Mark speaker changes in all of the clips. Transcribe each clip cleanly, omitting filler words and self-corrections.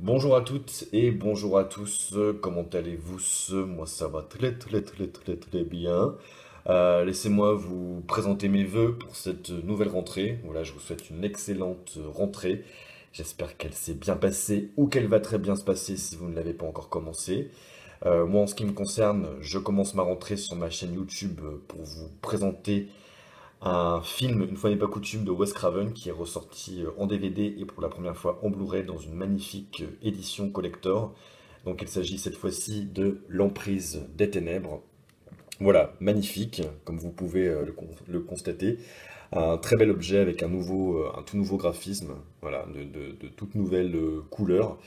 Speaker 1: Bonjour à toutes et bonjour à tous, comment allez-vous Moi ça va très bien. Laissez-moi vous présenter mes vœux pour cette nouvelle rentrée. Voilà, je vous souhaite une excellente rentrée. J'espère qu'elle s'est bien passée ou qu'elle va très bien se passer si vous ne l'avez pas encore commencé. Moi en ce qui me concerne, je commence ma rentrée sur ma chaîne YouTube pour vous présenter un film, une fois n'est pas coutume, de Wes Craven qui est ressorti en DVD et pour la première fois en Blu-ray dans une magnifique édition collector. Donc il s'agit cette fois-ci de L'Emprise des Ténèbres. Voilà, magnifique, comme vous pouvez le constater. Un très bel objet avec un tout nouveau graphisme, voilà, de toutes nouvelles couleurs.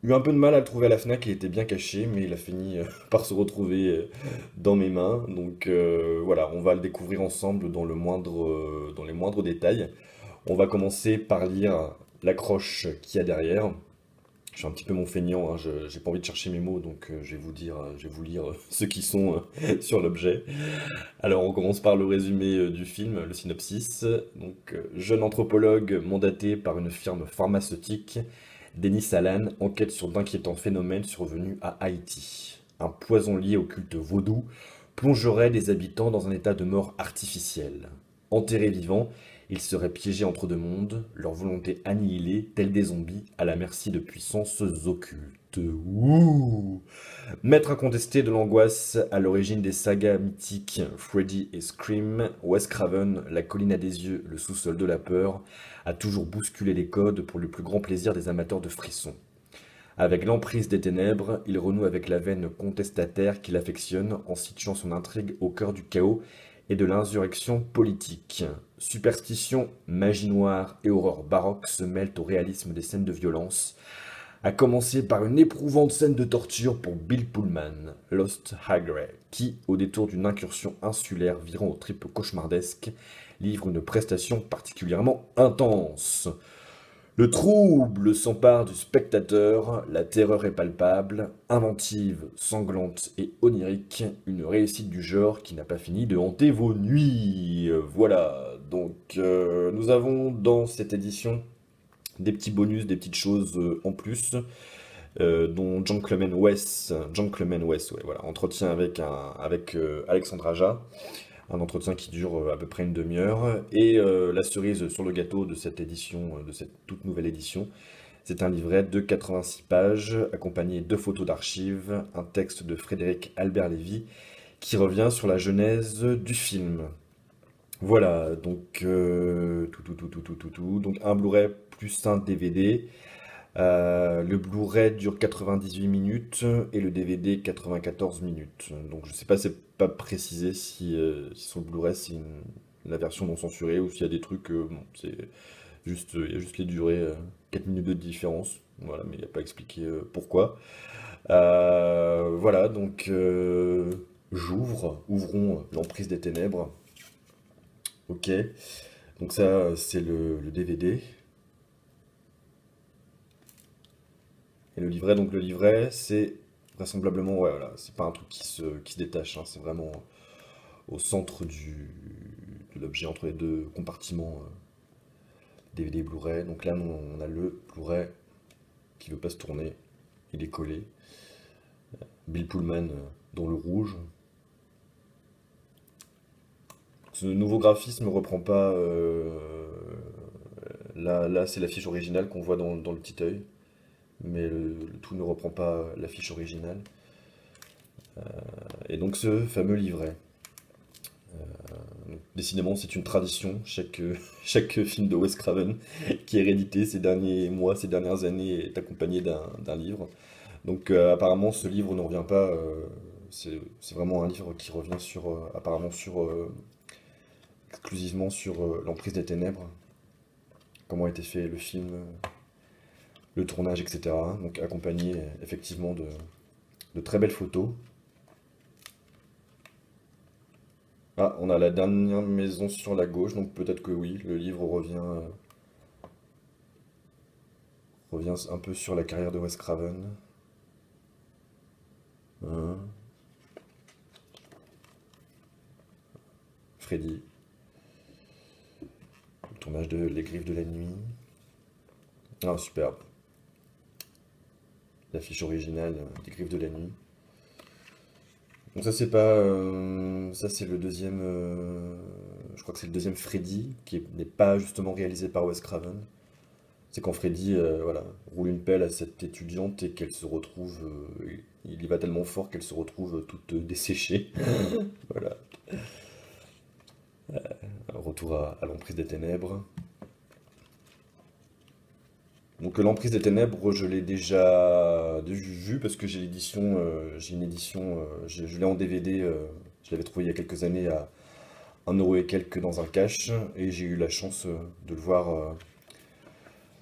Speaker 1: Eu un peu de mal à le trouver à la Fnac, il était bien caché, mais il a fini par se retrouver dans mes mains. Donc voilà, on va le découvrir ensemble dans les moindres détails. On va commencer par lire l'accroche qu'il y a derrière. Je suis un petit peu mon feignant, hein, j'ai pas envie de chercher mes mots, donc je vais vous lire ceux qui sont sur l'objet. Alors on commence par le résumé du film, le synopsis. Donc jeune anthropologue mandaté par une firme pharmaceutique, Denis Allan enquête sur d'inquiétants phénomènes survenus à Haïti. Un poison lié au culte vaudou plongerait les habitants dans un état de mort artificielle. Enterrés vivants, ils seraient piégés entre deux mondes, leur volonté annihilée, tels des zombies, à la merci de puissances occultes. Ouh. Maître incontesté de l'angoisse, à l'origine des sagas mythiques Freddy et Scream, Wes Craven, La colline à des yeux, Le sous-sol de la peur, a toujours bousculé les codes pour le plus grand plaisir des amateurs de frissons. Avec l'emprise des ténèbres, il renoue avec la veine contestataire qu'il affectionne en situant son intrigue au cœur du chaos et de l'insurrection politique. Superstition, magie noire et horreur baroque se mêlent au réalisme des scènes de violence, à commencer par une éprouvante scène de torture pour Bill Pullman, Lost Highway, qui, au détour d'une incursion insulaire virant aux tripes cauchemardesques, livre une prestation particulièrement intense. Le trouble s'empare du spectateur, la terreur est palpable, inventive, sanglante et onirique, une réussite du genre qui n'a pas fini de hanter vos nuits. Voilà, donc nous avons dans cette édition des petits bonus, des petites choses en plus, dont John Clement West, ouais, voilà, entretien avec Alexandre Aja, un entretien qui dure à peu près une demi-heure, et la cerise sur le gâteau de cette édition, de cette toute nouvelle édition, c'est un livret de 86 pages, accompagné de photos d'archives, un texte de Frédéric Albert Lévy, qui revient sur la genèse du film. Voilà, donc donc un Blu-ray plus un DVD. Le Blu-ray dure 98 minutes et le DVD 94 minutes. Donc je sais pas, c'est pas précisé si sur le Blu-ray c'est la version non censurée ou s'il y a des trucs, bon, c'est juste, il y a juste les durées, 4 minutes de différence. Voilà, mais il n'y a pas expliqué pourquoi. Voilà, donc ouvrons l'emprise des ténèbres. Ok, donc ça c'est le DVD. Et le livret, donc le livret, c'est vraisemblablement, ouais, voilà, c'est pas un truc qui se détache, hein, c'est vraiment au centre de l'objet entre les deux compartiments DVD et Blu-ray. Donc là, on a le Blu-ray qui veut pas se tourner, il est collé. Bill Pullman dans le rouge. Ce nouveau graphisme reprend pas. Là c'est l'affiche originale qu'on voit dans le petit œil, mais le tout ne reprend pas l'affiche originale. Et donc ce fameux livret. Décidément, c'est une tradition. Chaque film de Wes Craven qui est réédité ces derniers mois, ces dernières années, est accompagné d'un livre. Donc, apparemment, ce livre ne revient pas. C'est vraiment un livre qui revient apparemment exclusivement sur l'emprise des ténèbres, comment a été fait le film, le tournage, etc. Donc, accompagné effectivement de très belles photos. Ah, on a la dernière maison sur la gauche, donc peut-être que oui, le livre revient un peu sur la carrière de Wes Craven. Hein, Freddy, le tournage de Les Griffes de la Nuit. Ah, superbe. l'affiche originale des Griffes de la Nuit. Donc ça c'est pas, ça c'est le deuxième, je crois que c'est le deuxième Freddy n'est pas justement réalisé par Wes Craven. C'est quand Freddy, voilà, roule une pelle à cette étudiante et qu'elle se retrouve, il y va tellement fort qu'elle se retrouve toute desséchée. Voilà, un retour à l'emprise des ténèbres. Donc l'emprise des ténèbres, je l'ai déjà vu parce que j'ai l'édition, j'ai une édition, je l'ai en DVD, je l'avais trouvé il y a quelques années à 1 € et quelques dans un cache et j'ai eu la chance de le voir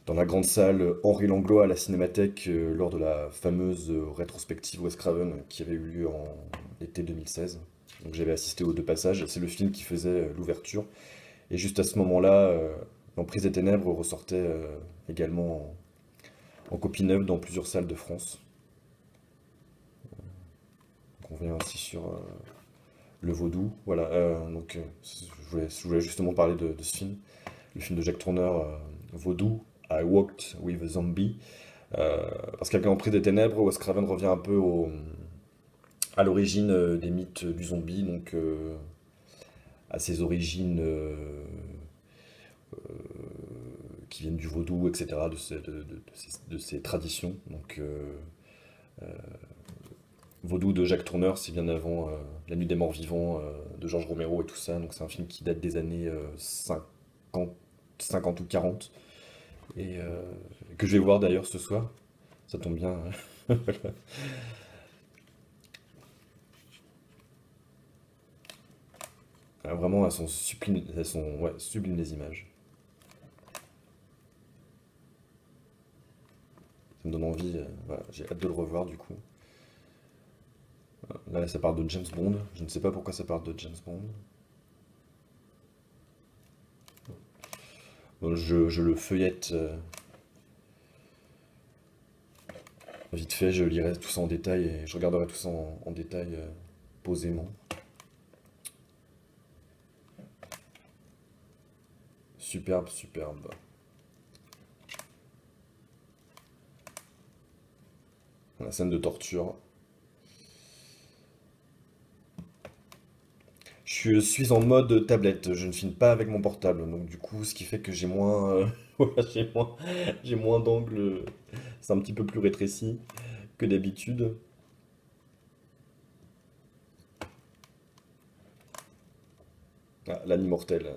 Speaker 1: dans la grande salle Henri Langlois à la Cinémathèque lors de la fameuse rétrospective Wes Craven qui avait eu lieu en été 2016. Donc j'avais assisté aux deux passages, c'est le film qui faisait l'ouverture. Et juste à ce moment-là, l'Emprise des Ténèbres ressortait également en copie neuve dans plusieurs salles de France. Donc on vient ainsi sur Le Vaudou. Voilà, je voulais justement parler de ce film, le film de Jacques Tourneur, Vaudou, I Walked with a Zombie. Parce qu'avec l'Emprise des Ténèbres, Wes Craven revient un peu à l'origine des mythes du zombie, donc à ses origines qui viennent du vaudou, etc., de ces traditions. Donc, Vaudou de Jacques Tourneur, c'est bien avant La Nuit des Morts Vivants de Georges Romero et tout ça. Donc, c'est un film qui date des années 50, 50 ou 40. Et que je vais voir d'ailleurs ce soir. Ça tombe bien. Voilà. Ah, vraiment, elles sont ouais, sublimes les images. Ça me donne envie. Voilà, j'ai hâte de le revoir du coup. Là, ça parle de James Bond. Je ne sais pas pourquoi ça parle de James Bond. Bon, je le feuillette vite fait, je lirai tout ça en détail et je regarderai tout ça en détail posément. Superbe, superbe. La scène de torture. Je suis en mode tablette, je ne filme pas avec mon portable, donc du coup, ce qui fait que j'ai moins, voilà, j'ai moins d'angle, c'est un petit peu plus rétréci que d'habitude. Ah, L'Ami Mortel.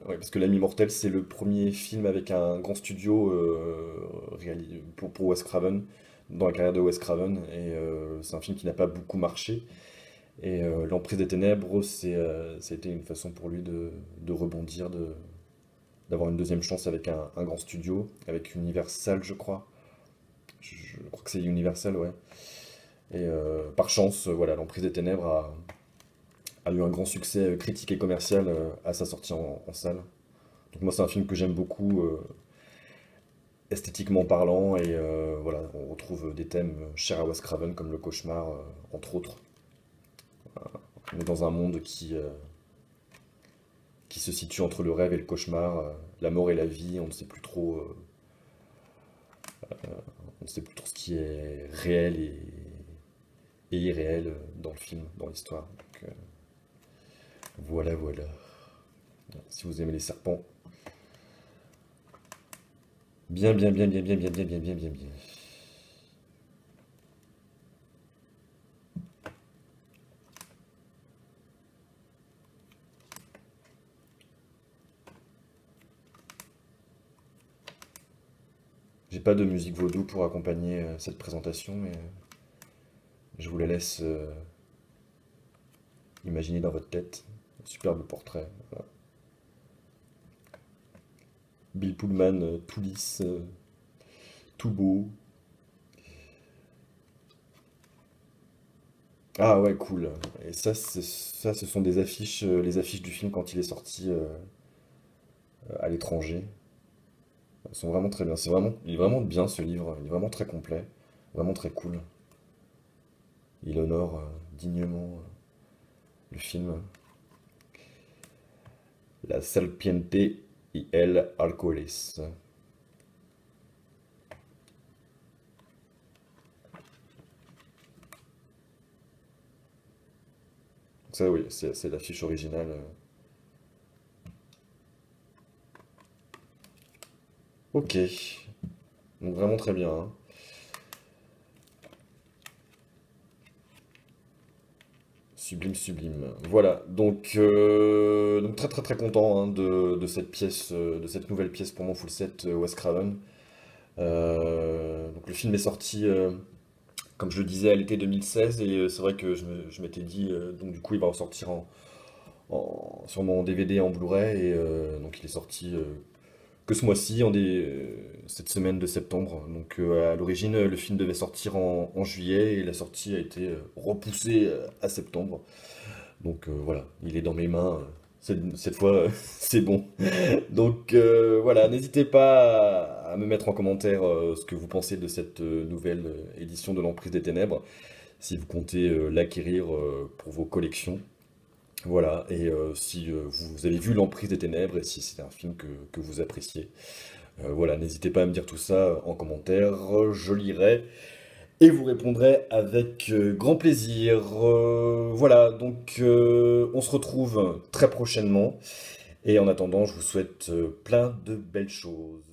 Speaker 1: Ouais, parce que L'Ami Mortel, c'est le premier film avec un grand studio pour Wes Craven, dans la carrière de Wes Craven, et c'est un film qui n'a pas beaucoup marché. Et L'Emprise des Ténèbres, c'était une façon pour lui de rebondir, d'avoir une deuxième chance avec un grand studio, avec Universal, je crois. Je crois que c'est Universal, ouais. Et par chance, voilà, L'Emprise des Ténèbres a eu un grand succès critique et commercial à sa sortie en salle. Donc moi, c'est un film que j'aime beaucoup, esthétiquement parlant, et voilà, on retrouve des thèmes chers à Wes Craven, comme le cauchemar, entre autres. On est dans un monde qui se situe entre le rêve et le cauchemar, la mort et la vie, on ne sait plus trop, on ne sait plus trop ce qui est réel et irréel dans le film, dans l'histoire. Donc, voilà, voilà. Si vous aimez les serpents, bien, bien, bien, bien, bien, bien, bien, bien, bien, bien, bien. J'ai pas de musique vaudou pour accompagner cette présentation, mais je vous la laisse imaginer dans votre tête. Superbe portrait. Voilà. Bill Pullman, tout lisse, tout beau. Ah ouais, cool. Et ça, ce sont des affiches, les affiches du film quand il est sorti à l'étranger. Elles sont vraiment très bien. Il est vraiment bien ce livre. Il est vraiment très complet, vraiment très cool. Il honore dignement le film. La Serpiente y el Alcoholes. Ça, oui, c'est l'affiche originale. Ok, donc vraiment très bien, hein. Sublime, sublime. Voilà, donc très très très content hein, de cette pièce, de cette nouvelle pièce pour mon full set Wes Craven. Donc le film est sorti, comme je le disais, à l'été 2016 et c'est vrai que je m'étais dit, donc du coup il va ressortir sur mon DVD en Blu-ray et donc il est sorti que ce mois-ci, cette semaine de septembre. Donc à l'origine, le film devait sortir en juillet et la sortie a été repoussée à septembre. Donc voilà, il est dans mes mains. Cette fois, c'est bon. Donc voilà, n'hésitez pas à me mettre en commentaire ce que vous pensez de cette nouvelle édition de l'Emprise des Ténèbres, si vous comptez l'acquérir pour vos collections. Voilà, et si vous avez vu l'Emprise des Ténèbres et si c'est un film que vous appréciez. Voilà, n'hésitez pas à me dire tout ça en commentaire, je lirai et vous répondrai avec grand plaisir. Voilà, donc on se retrouve très prochainement et en attendant, je vous souhaite plein de belles choses.